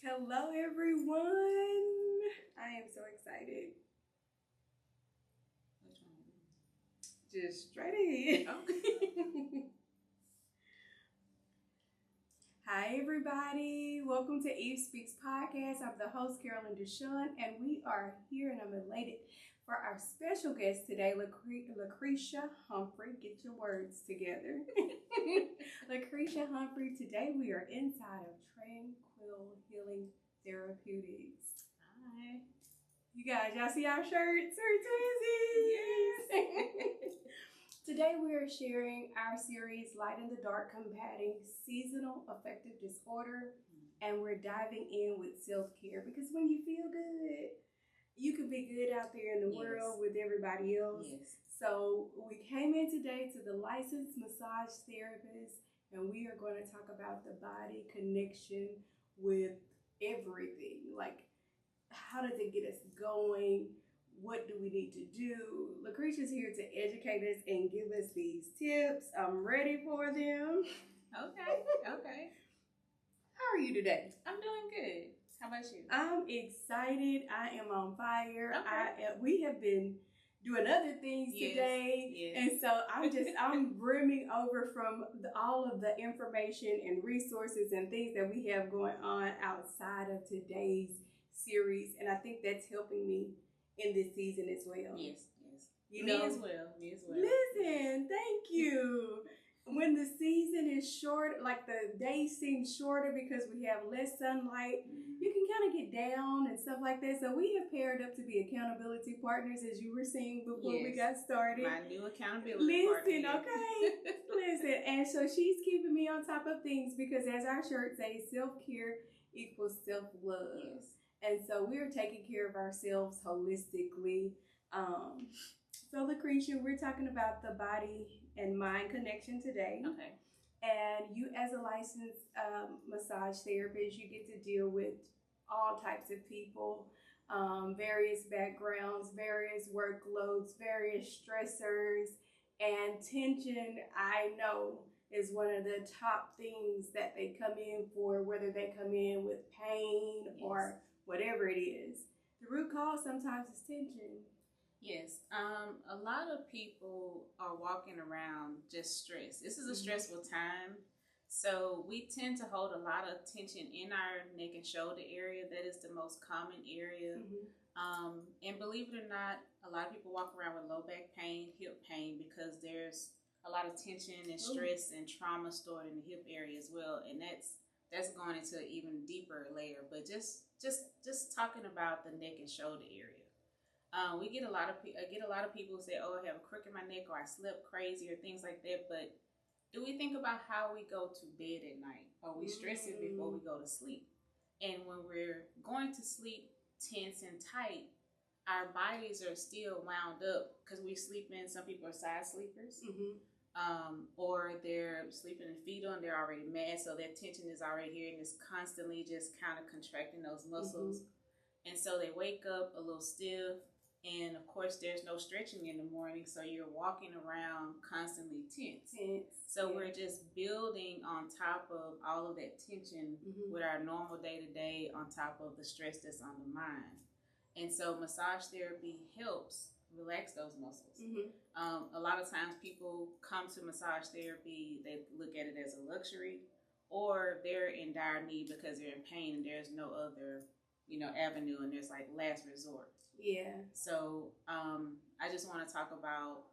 Hello, everyone. I am so excited. Which one? Just straight ahead. Okay. Hi, everybody. Welcome to Eve Speaks Podcast. I'm the host, Carolyn Deshawn, and we are here, and I'm elated for our special guest today, Lucretia Humphrey. Get your words together. Lucretia Humphrey. Today we are inside of Tranquil Healing Therapeutics. Hi. You guys, y'all see our shirts? We're twinsies! Yes! Today we are sharing our series, Light in the Dark, Combating Seasonal Affective Disorder. And we're diving in with self-care because when you feel good, you can be good out there in the world with everybody else. Yes. So we came in today to the licensed massage therapist, and we are going to talk about the body connection with everything. Like, how does it get us going? What do we need to do? Lucretia's here to educate us and give us these tips. I'm ready for them. Okay. How are you today? I'm doing good. How about you? I'm excited. I am on fire. Okay. We have been doing other things today. Yes. And so I'm brimming over from all of the information and resources and things that we have going on outside of today's series. And I think that's helping me in this season as well. Yes. You me know, as well. Listen, thank you. When the season is short, like the days seem shorter because we have less sunlight, you can kind of get down and stuff like that. So we have paired up to be accountability partners, as you were saying before we got started. My new accountability partner. Okay. Listen, and so she's keeping me on top of things because as our shirt says, self-care equals self-love. Yes. And so we're taking care of ourselves holistically. So Lucretia, we're talking about the body and mind connection today. Okay. And you, as a licensed massage therapist, you get to deal with all types of people, various backgrounds, various workloads, various stressors, and tension. I know is one of the top things that they come in for, whether they come in with pain or whatever it is. The root cause sometimes is tension. Yes. A lot of people are walking around just stressed. This is a stressful time. So we tend to hold a lot of tension in our neck and shoulder area. That is the most common area. And believe it or not, a lot of people walk around with low back pain, hip pain, because there's a lot of tension and stress and trauma stored in the hip area as well. And that's going into an even deeper layer. But just talking about the neck and shoulder area. I get a lot of people who say, "Oh, I have a crook in my neck," or "I slept crazy," or things like that. But do we think about how we go to bed at night? Are we stressing before we go to sleep? And when we're going to sleep tense and tight, our bodies are still wound up because we sleep in. Some people are side sleepers, or they're sleeping in fetal and they're already mad, so that tension is already here and it's constantly just kind of contracting those muscles, and so they wake up a little stiff. And of course, there's no stretching in the morning, so you're walking around constantly tense. So we're just building on top of all of that tension with our normal day-to-day on top of the stress that's on the mind. And so massage therapy helps relax those muscles. A lot of times people come to massage therapy, they look at it as a luxury, or they're in dire need because they're in pain and there's no other avenue, and there's like last resort. So I just want to talk about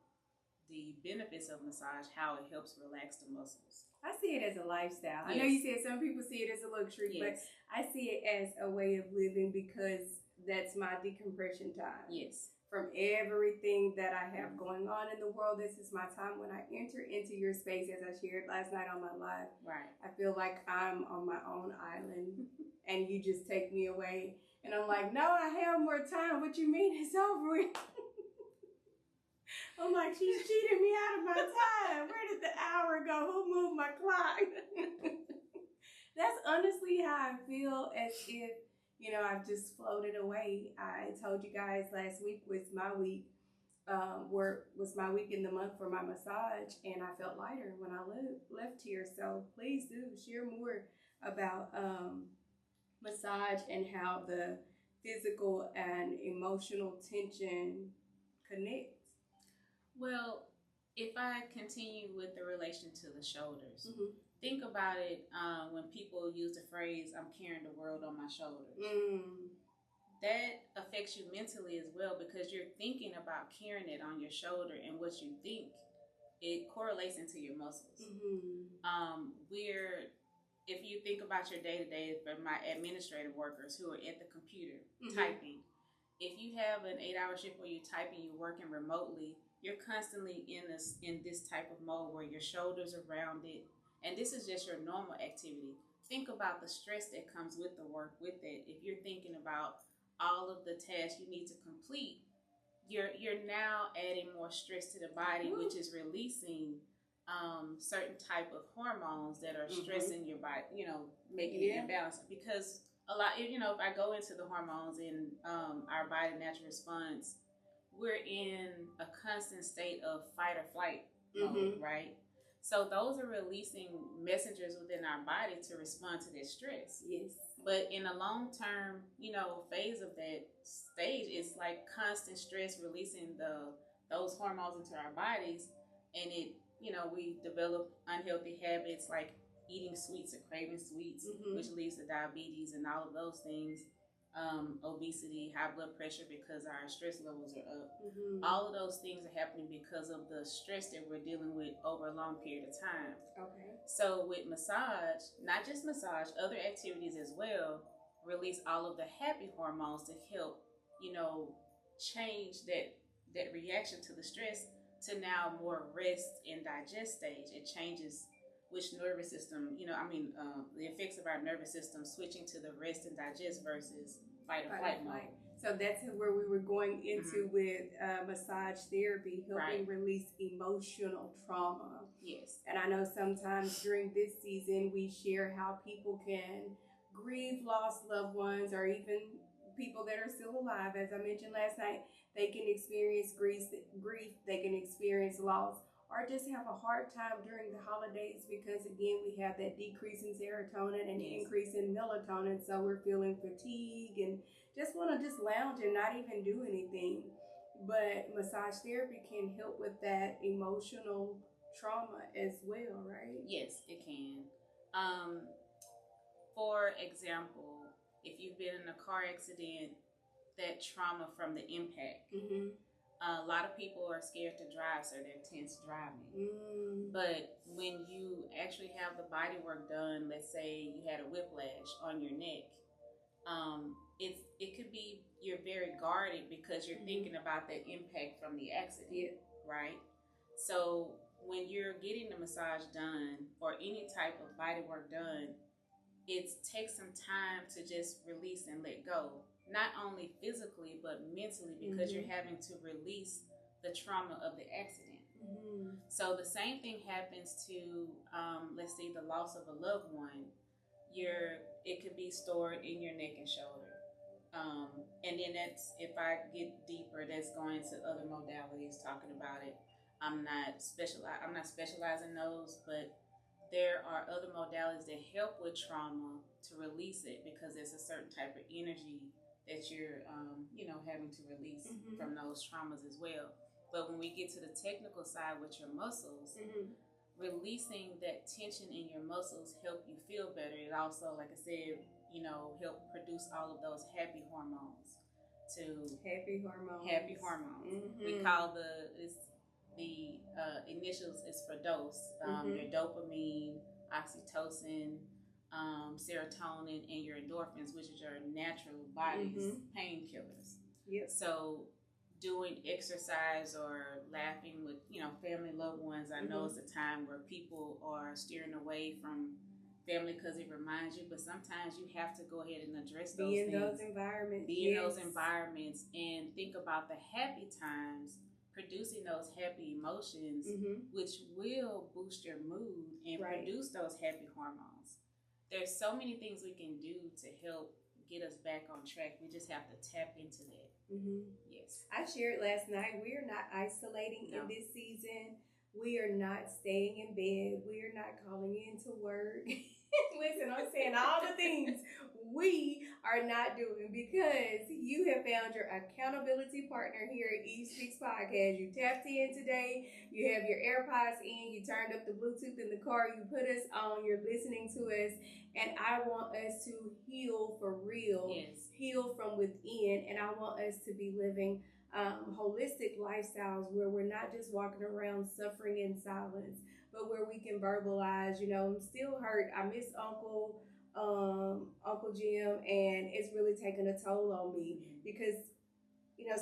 the benefits of massage, how it helps relax the muscles. I see it as a lifestyle. I know you said some people see it as a luxury, but I see it as a way of living because that's my decompression time. From everything that I have going on in the world, this is my time when I enter into your space, as I shared last night on my live. I feel like I'm on my own island and you just take me away. And I'm like, no, I have more time. What you mean it's over with? I'm like, she's cheating me out of my time. Where did the hour go? Who moved my clock? That's honestly how I feel, as if, I've just floated away. I told you guys last week was my week. Was my week in the month for my massage, and I felt lighter when I left here. So please do share more about massage and how the physical and emotional tension connect? Well, if I continue with the relation to the shoulders, Mm-hmm. think about it when people use the phrase, I'm carrying the world on my shoulders. That affects you mentally as well because you're thinking about carrying it on your shoulder, and what you think, it correlates into your muscles. If you think about your day to day, for my administrative workers who are at the computer typing, if you have an 8-hour shift where you're typing, you're working remotely, you're constantly in this type of mode where your shoulders are rounded, and this is just your normal activity. Think about the stress that comes with the work with it. If you're thinking about all of the tasks you need to complete, you're now adding more stress to the body, which is releasing certain type of hormones that are stressing your body, making it imbalanced. Because a lot, if I go into the hormones in our body natural response, we're in a constant state of fight or flight mode, right? So those are releasing messengers within our body to respond to this stress. Yes. But in a long-term, phase of that stage, it's like constant stress releasing those hormones into our bodies, and it, we develop unhealthy habits like eating sweets or craving sweets, which leads to diabetes and all of those things, obesity, high blood pressure because our stress levels are up. All of those things are happening because of the stress that we're dealing with over a long period of time. Okay. So with massage, not just massage, other activities as well, release all of the happy hormones to help, change that reaction to the stress to now more rest and digest stage. It changes which nervous system, the effects of our nervous system switching to the rest and digest versus fight or flight mode. So that's where we were going into with massage therapy, helping release emotional trauma. Yes. And I know sometimes during this season, we share how people can grieve lost loved ones, or even people that are still alive. As I mentioned last night, they can experience grief, they can experience loss, or just have a hard time during the holidays because, again, we have that decrease in serotonin and increase in melatonin. So we're feeling fatigue and just want to just lounge and not even do anything. But massage therapy can help with that emotional trauma as well, right? Yes, it can. For example, if you've been in a car accident, that trauma from the impact, a lot of people are scared to drive, so they're tense driving. But when you actually have the body work done, let's say you had a whiplash on your neck, it could be you're very guarded because you're thinking about that impact from the accident, right? So when you're getting the massage done or any type of body work done, it takes some time to just release and let go. Not only physically, but mentally, because you're having to release the trauma of the accident. So the same thing happens to, let's say, the loss of a loved one. It could be stored in your neck and shoulder. And then that's, if I get deeper, that's going to other modalities talking about it. I'm not specialized in those, but there are other modalities that help with trauma to release it, because there's a certain type of energy that you're, having to release from those traumas as well. But when we get to the technical side with your muscles, releasing that tension in your muscles help you feel better. It also, like I said, help produce all of those happy hormones. Happy hormones. We call the initials is for dose. Your dopamine, oxytocin, serotonin, and your endorphins, which is your natural body's painkillers. So doing exercise or laughing with family, loved ones, I know it's a time where people are steering away from family because it reminds you, but sometimes you have to go ahead and address those things. Be in those environments and think about the happy times, producing those happy emotions, which will boost your mood and produce those happy hormones. There's so many things we can do to help get us back on track. We just have to tap into that. Yes. I shared last night, we are not isolating in this season. We are not staying in bed. We are not calling in to work. Listen, I'm saying all the things we are not doing, because you have found your accountability partner here at Eve Speaks Podcast. You tapped in today, you have your AirPods in, you turned up the Bluetooth in the car, you put us on, you're listening to us, and I want us to heal for real, heal from within, and I want us to be living holistic lifestyles where we're not just walking around suffering in silence, but where we can verbalize, I'm still hurt, I miss Uncle Jim, and it's really taking a toll on me, because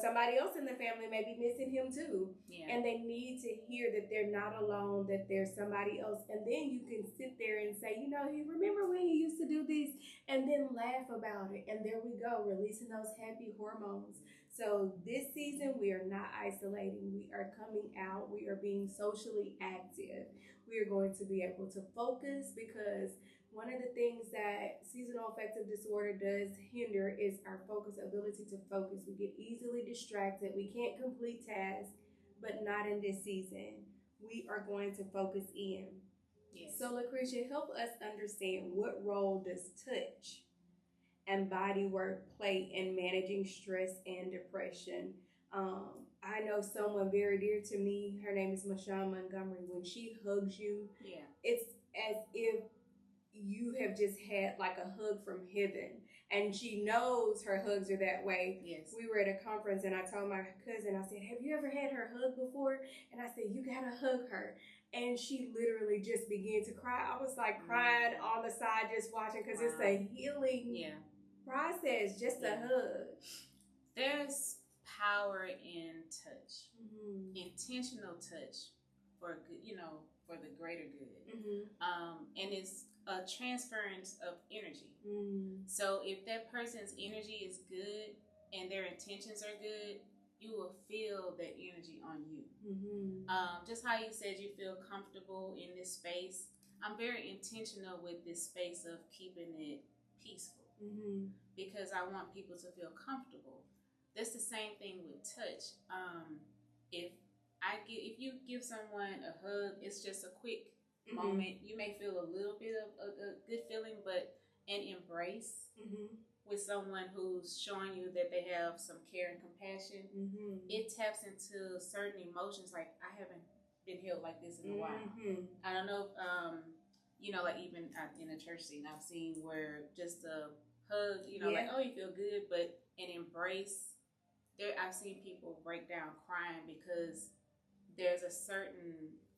somebody else in the family may be missing him too. Yeah. And they need to hear that they're not alone, that there's somebody else. And then you can sit there and say, you remember when you used to do this, and then laugh about it. And there we go, releasing those happy hormones. So this season, we are not isolating. We are coming out. We are being socially active. We are going to be able to focus, because one of the things that seasonal affective disorder does hinder is our ability to focus. We get easily distracted. We can't complete tasks, but not in this season. We are going to focus in. Yes. So, Lucretia, help us understand, what role does touch and body work play in managing stress and depression? I know someone very dear to me. Her name is Michelle Montgomery. When she hugs you, it's as if you have just had like a hug from heaven, and she knows her hugs are that way. Yes. We were at a conference, and I told my cousin, I said, have you ever had her hug before? And I said, you gotta hug her. And she literally just began to cry. I was like crying on the side just watching, because it's a healing process, just a hug. There's power in touch, intentional touch for good, for the greater good. And it's a transference of energy. So if that person's energy is good and their intentions are good, you will feel that energy on you. Just how you said you feel comfortable in this space, I'm very intentional with this space of keeping it peaceful, because I want people to feel comfortable. That's the same thing with touch. If you give someone a hug, it's just a quick moment. You may feel a little bit of a good feeling, but an embrace with someone who's showing you that they have some care and compassion, it taps into certain emotions. Like, I haven't been held like this in a while. I don't know if, like even in a church scene, I've seen where just a hug, like, oh, you feel good, but an embrace, I've seen people break down crying because there's a certain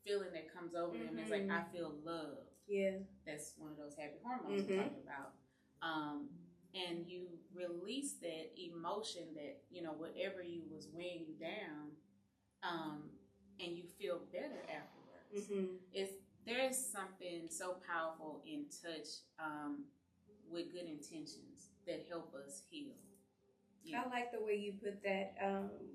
feeling that comes over them. It's like, I feel love. Yeah. That's one of those happy hormones we talked about. And you release that emotion that, whatever you was weighing you down, and you feel better afterwards. There's something so powerful in touch, with good intentions that help us heal. I like the way you put that.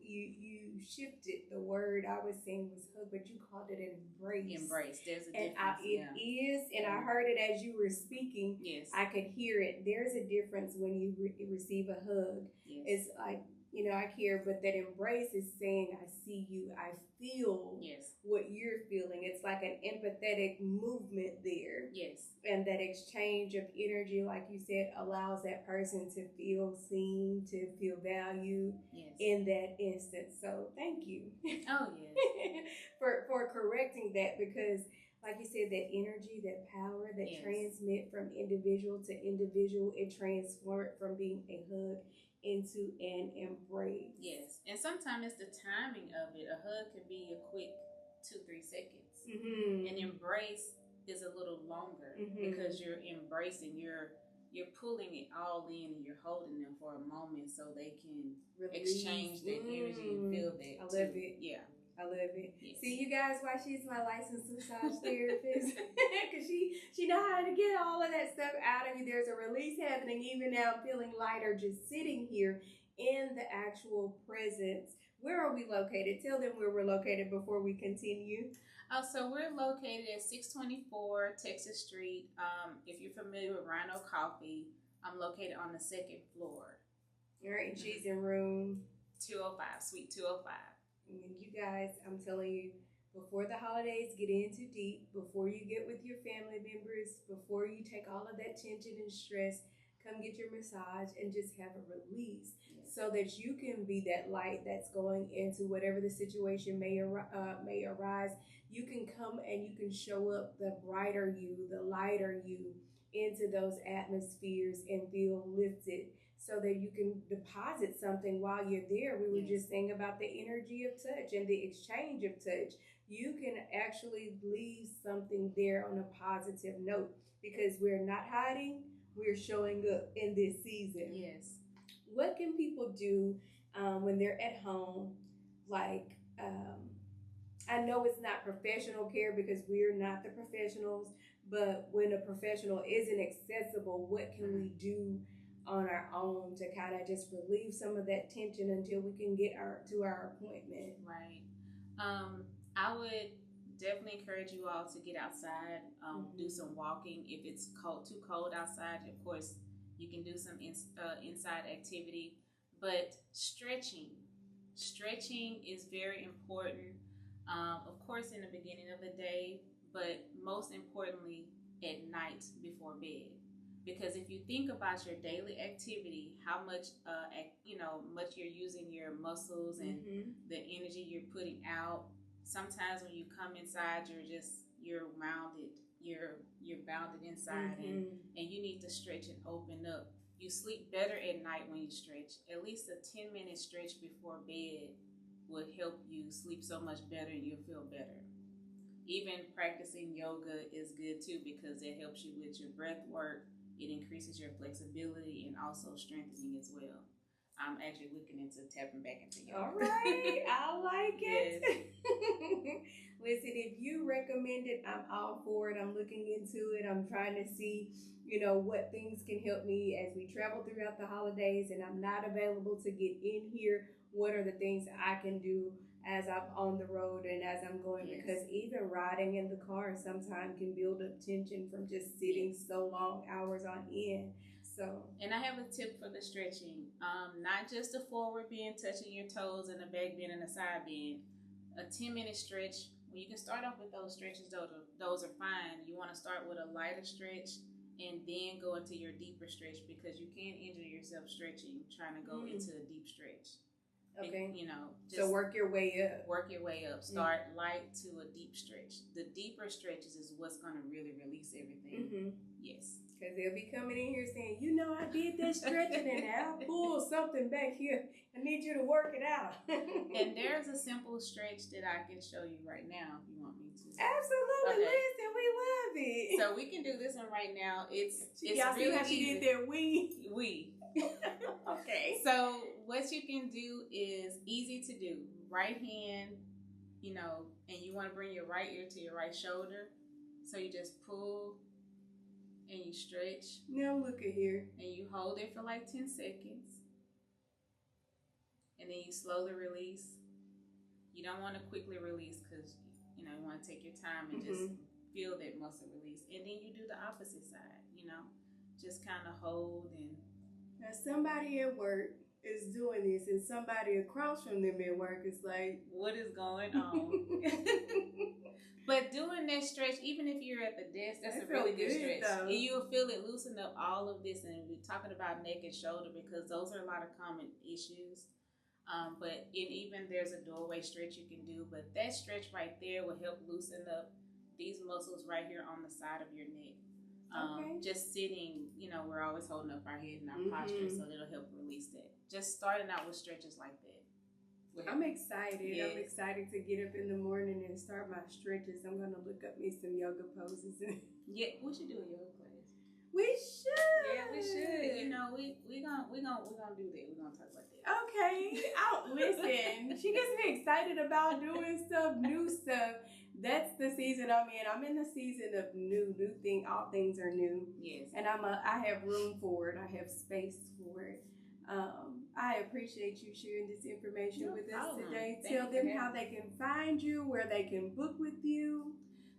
You shifted the word. I was saying was hug, but you called it embrace. Embrace. There's a difference. It is, and I heard it as you were speaking. Yes. I could hear it. There's a difference when you receive a hug. Yes. It's like, I care, but that embrace is saying, I see you, I feel what you're feeling. It's like an empathetic movement there. Yes. And that exchange of energy, like you said, allows that person to feel seen, to feel valued in that instance. So thank you. Oh, yes. for correcting that, because like you said, that energy, that power that transmit from individual to individual, it transformed from being a hug into an embrace. Yes. And sometimes it's the timing of it. A hug can be a quick 2-3 seconds. An embrace is a little longer, because you're embracing, you're pulling it all in, and you're holding them for a moment so they can exchange that energy and feel that. I love it. Yeah. I love it. Yes. See, you guys, why she's my licensed massage therapist, because she know how to get all of that stuff out of you. There's a release happening even now. I'm feeling lighter just sitting here in the actual presence. Where are we located? Tell them where we're located before we continue. So we're located at 624 Texas Street. If you're familiar with Rhino Coffee, I'm located on the 2nd floor. All right, and she's in room 205, Suite 205. And you guys, I'm telling you, before the holidays get in too deep, before you get with your family members, before you take all of that tension and stress, come get your massage and just have a release, Yes. so that you can be that light that's going into whatever the situation may arise. You can come and you can show up the brighter you, the lighter you into those atmospheres and feel lifted, so that you can deposit something while you're there. We were Yes. just saying about the energy of touch and the exchange of touch. You can actually leave something there on a positive note, because we're not hiding, we're showing up in this season. Yes. What can people do when they're at home? Like, I know it's not professional care because we're not the professionals, but when a professional isn't accessible, what can we do on our own to kind of just relieve some of that tension until we can get to our appointment? Right. I would definitely encourage you all to get outside, do some walking. If it's too cold outside, of course, you can do some inside activity. But stretching is very important. Of course, in the beginning of the day, but most importantly, at night before bed. Because if you think about your daily activity, how much much you're using your muscles and the energy you're putting out. Sometimes when you come inside, you're rounded, you're bounded inside, and you need to stretch and open up. You sleep better at night when you stretch. At least a 10-minute stretch before bed will help you sleep so much better, and you'll feel better. Even practicing yoga is good too, because it helps you with your breath work. It increases your flexibility and also strengthening as well. I'm actually looking into tapping back into yoga. All right, I like it. Yes. Listen, if you recommend it, I'm all for it. I'm looking into it. I'm trying to see, what things can help me as we travel throughout the holidays and I'm not available to get in here. What are the things I can do as I'm on the road and as I'm going? Yes. Because even riding in the car sometimes can build up tension from just sitting so long, hours on end. So, and I have a tip for the stretching. Not just the forward bend, touching your toes, and the back bend and the side bend. A 10-minute stretch. You can start off with those stretches. Those are fine. You want to start with a lighter stretch and then go into your deeper stretch, because you can injure yourself stretching, trying to go into a deep stretch. Okay. Just so work your way up. Work your way up. Start light to a deep stretch. The deeper stretches is what's going to really release everything. Yes. Because they'll be coming in here saying, I did that stretching and I'll pull something back here. I need you to work it out. And there's a simple stretch that I can show you right now if you want me to. Absolutely. Okay. Listen, we love it. So we can do this one right now. It's y'all really see how she easy. did that? We. Okay. So what you can do is easy to do. Right hand, and you want to bring your right ear to your right shoulder. So you just pull and you stretch. Now look at here. And you hold it for like 10 seconds. And then you slowly release. You don't want to quickly release, because you want to take your time and just feel that muscle release. And then you do the opposite side, just kind of hold. And now somebody at work is doing this, and somebody across from them at work is like, what is going on? But doing that stretch, even if you're at the desk, that's a really good stretch. Though. And you'll feel it loosen up all of this. And we're talking about neck and shoulder, because those are a lot of common issues. But even there's a doorway stretch you can do. But that stretch right there will help loosen up these muscles right here on the side of your neck. Just sitting, we're always holding up our head and our posture, so it'll help release that. Just starting out with stretches like that. I'm excited. Yes. I'm excited to get up in the morning and start my stretches. I'm gonna look up me some yoga poses. Yeah, we should do a yoga class. We should. Yeah, we should. We gonna do that. We're gonna talk about that. Okay. Listen. She gets me excited about doing stuff, new stuff. That's the season I'm in. I'm in the season of new thing. All things are new. Yes. And I have room for it. I have space for it. I appreciate you sharing this information with us today. Tell them how they can find you, where they can book with you.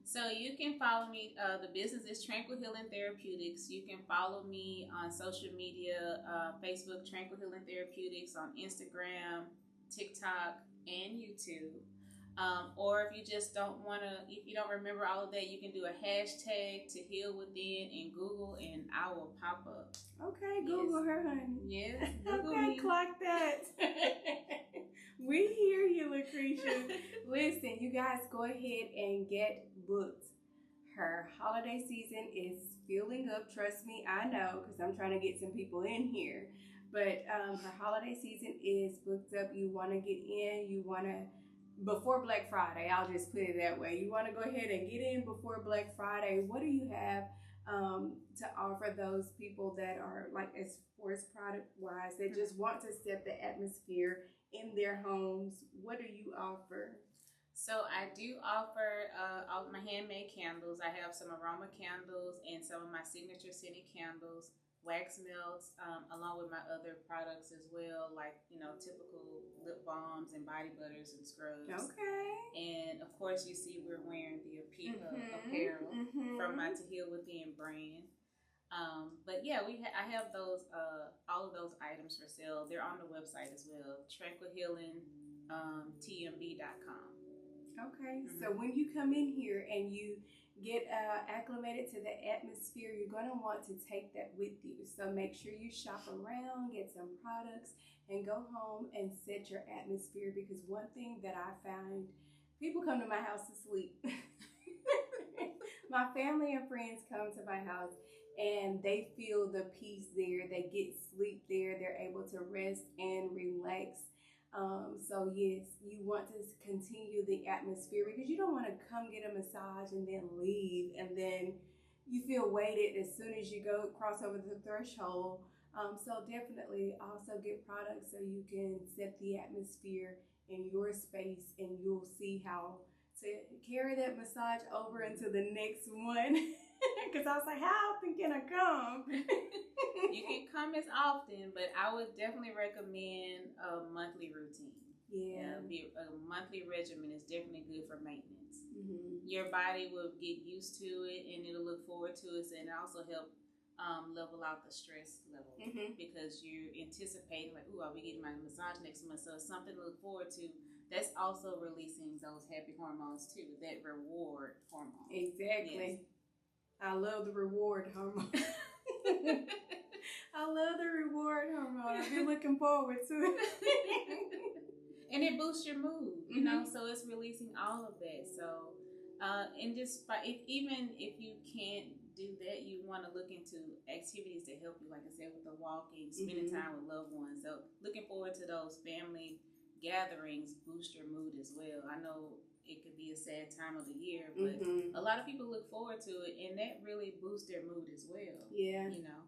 So you can follow me. The business is Tranquil Healing Therapeutics. You can follow me on social media, Facebook, Tranquil Healing Therapeutics, on Instagram, TikTok, and YouTube. Or if you just don't want to, if you don't remember all of that, you can do a hashtag to heal within and Google, and I will pop up. Okay, Google her, honey. Yes, Google okay, me. clock that. We hear you, Lucretia. Listen, you guys, go ahead and get booked. Her holiday season is filling up. Trust me, I know, because I'm trying to get some people in here. But her holiday season is booked up. You want to get in. You want to, before Black Friday, I'll just put it that way. You want to go ahead and get in before Black Friday. What do you have to offer those people that are like, as far as product wise, that just want to set the atmosphere in their homes? What do you offer? So I do offer all my handmade candles. I have some aroma candles and some of my signature scented candles, wax melts, along with my other products as well, like, you know, typical lip balms and body butters and scrubs. Okay. And of course, you see we're wearing the apparel from my To Heal Within brand. But yeah, I have those all of those items for sale. They're on the website as well, tranquilhealingtmb.com. Okay, so when you come in here and you get acclimated to the atmosphere, you're going to want to take that with you. So make sure you shop around, get some products, and go home and set your atmosphere, because one thing that I find, people come to my house to sleep. My family and friends come to my house and they feel the peace there. They get sleep there. They're able to rest and relax. So yes, you want to continue the atmosphere, because you don't want to come get a massage and then leave and then you feel weighted as soon as you go cross over the threshold. So definitely also get products so you can set the atmosphere in your space, and you'll see how to carry that massage over into the next one. Because I was like, how often can I come? You can come as often, but I would definitely recommend a monthly routine. Yeah. A monthly regimen is definitely good for maintenance. Your body will get used to it and it'll look forward to it, and also help level out the stress level, because you're anticipating, like, ooh, I'll be getting my massage next month, so it's something to look forward to. That's also releasing those happy hormones too, that reward hormone. Exactly. Yes. I love the reward hormone. I love the reward hormone. I've been looking forward to it. And it boosts your mood, you know, so it's releasing all of that. So, and just even if you can't do that, you want to look into activities to help you, like I said, with the walking, spending time with loved ones. So looking forward to those family gatherings boost your mood as well. I know it could be a sad time of the year, but a lot of people look forward to it, and that really boosts their mood as well. Yeah. You know.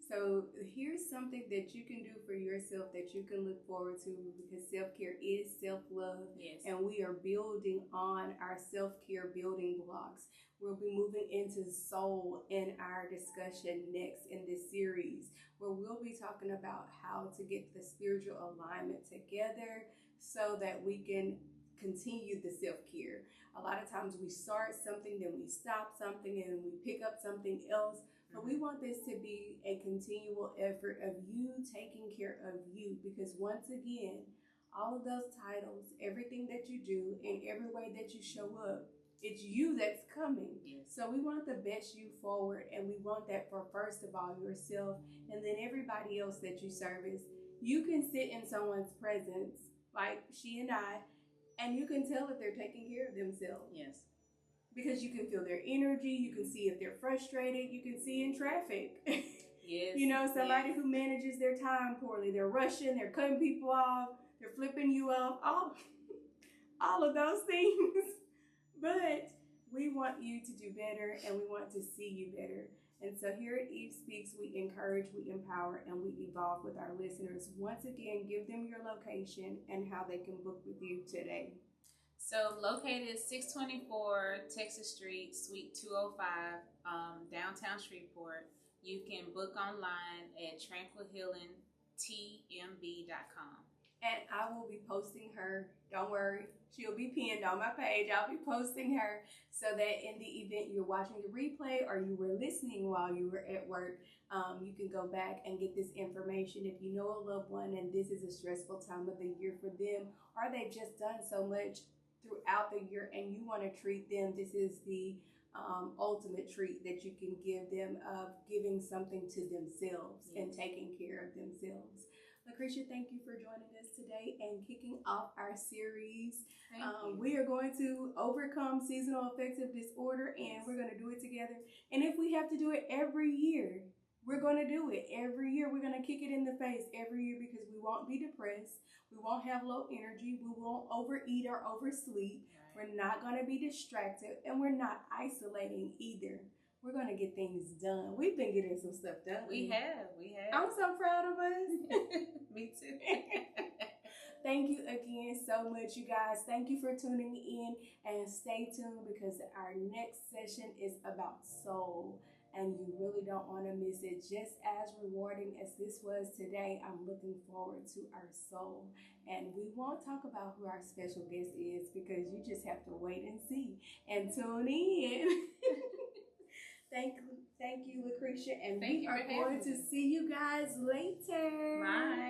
So here's something that you can do for yourself that you can look forward to, because self-care is self-love. Yes. And we are building on our self-care building blocks. We'll be moving into soul in our discussion next in this series, where we'll be talking about how to get the spiritual alignment together so that we can continue the self-care. A lot of times we start something, then we stop something, and we pick up something else. But we want this to be a continual effort of you taking care of you, because once again, all of those titles, everything that you do, and every way that you show up, it's you that's coming. Yes. So we want the best you forward, and we want that for, first of all, yourself, and then everybody else that you service. You can sit in someone's presence, like she and I, and you can tell if they're taking care of themselves. Yes. Because you can feel their energy, you can see if they're frustrated, you can see in traffic. Yes. You know, somebody who manages their time poorly. They're rushing, they're cutting people off, they're flipping you off, all of those things. But we want you to do better, and we want to see you better. And so here at Eve Speaks, we encourage, we empower, and we evolve with our listeners. Once again, give them your location and how they can book with you today. So located 624 Texas Street, Suite 205, downtown Shreveport. You can book online at tranquilhealingtmb.com. And I will be posting her. Don't worry, she'll be pinned on my page. I'll be posting her so that in the event you're watching the replay or you were listening while you were at work, you can go back and get this information. If you know a loved one and this is a stressful time of the year for them, or they've just done so much throughout the year and you want to treat them, this is the ultimate treat that you can give them of giving something to themselves and taking care of themselves. Lucretia, thank you for joining us today and kicking off our series. We are going to overcome seasonal affective disorder, and we're going to do it together. And if we have to do it every year, we're going to do it every year. We're going to kick it in the face every year because we won't be depressed. We won't have low energy. We won't overeat or oversleep. Right. We're not going to be distracted, and we're not isolating either. We're going to get things done. We've been getting some stuff done. We have. I'm so proud of us. Me too. Thank you again so much, you guys. Thank you for tuning in, and stay tuned because our next session is about soul, and you really don't want to miss it. Just as rewarding as this was today, I'm looking forward to our soul, and we won't talk about who our special guest is because you just have to wait and see and tune in. Thank you, Lucretia, and we are going to see you guys later. Bye.